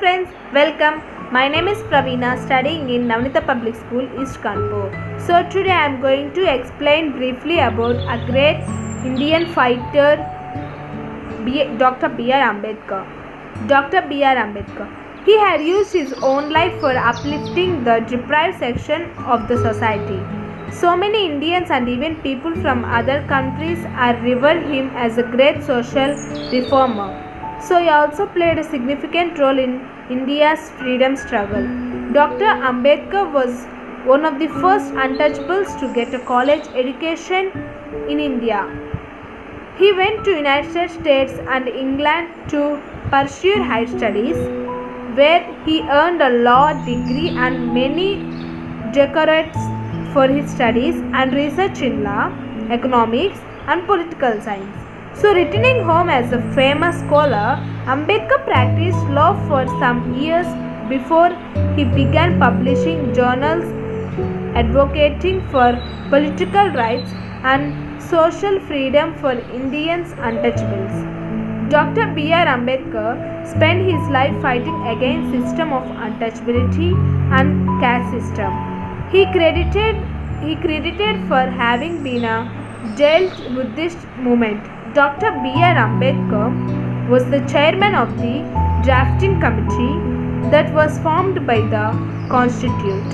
friends, welcome. My name is Praveena, studying in Navnita Public School, East Kanpur. So today I am going to explain briefly about a great Indian fighter, Dr. B.R. Ambedkar. Dr. B.R. Ambedkar. He had used his own life for uplifting the deprived section of the society. So many Indians and even people from other countries are revere him as a great social reformer. So he also played a significant role in India's freedom struggle. Dr. Ambedkar was one of the first untouchables to get a college education in India. He went to United States and England to pursue higher studies, where he earned a law degree and many doctorates for his studies and research in law, economics, and political science. So, returning home as a famous scholar, Ambedkar practiced law for some years before he began publishing journals advocating for political rights and social freedom for Indians untouchables. Dr. B.R. Ambedkar spent his life fighting against system of untouchability and caste system. He credited for having been a jailed Buddhist movement. Dr. B.R. Ambedkar was the chairman of the drafting committee that was formed by the Constituent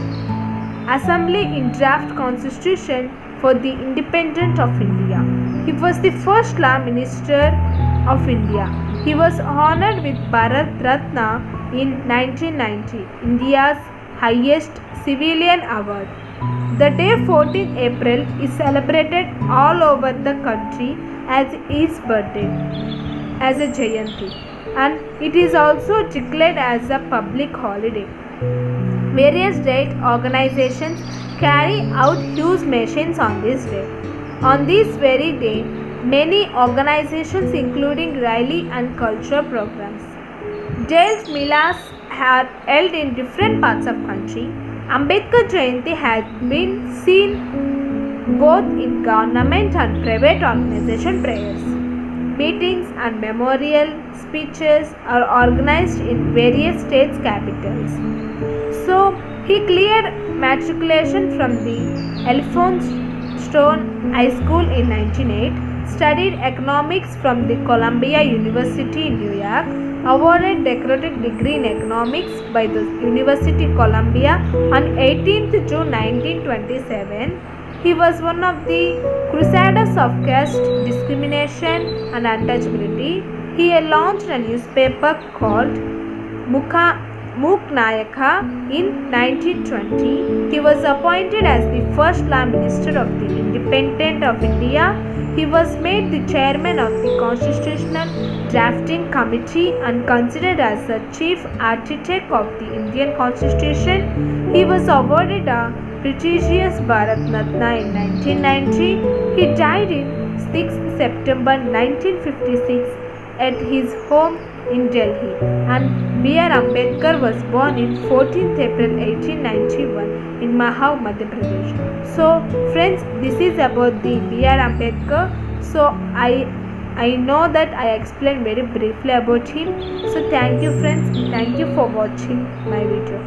Assembly in draft constitution for the independence of India. He was the first law minister of India. He was honored with Bharat Ratna in 1990, India's highest civilian award. The day 14th April is celebrated all over the country as his birthday, as a Jayanti, and it is also declared as a public holiday. Various trade organizations carry out huge missions on this day. On this very day, many organizations including rally and cultural programs. Jails Milas are held in different parts of country. Ambedkar Jayanti has been seen both in government and private organization prayers. Meetings and memorial speeches are organized in various states' capitals. So, he cleared matriculation from the Elphinstone High School in 1908, studied economics from the Columbia University in New York, awarded doctorate degree in economics by the University of Columbia on 18th June 1927. He was one of the crusaders of caste discrimination and untouchability. He had launched a newspaper called Muknayaka in 1920. He was appointed as the first law minister of the Independence of India. He was made the chairman of the Constitutional Drafting Committee and considered as the chief architect of the Indian Constitution. He was awarded a prestigious Bharat Ratna in 1990. He died in 6th September 1956 at his home in Delhi, and B.R. Ambedkar was born in 14th April 1891 in Mahau, Madhya Pradesh. So friends, this is about the B.R. Ambedkar. So I know that I explained very briefly about him. So thank you friends, thank you for watching my video.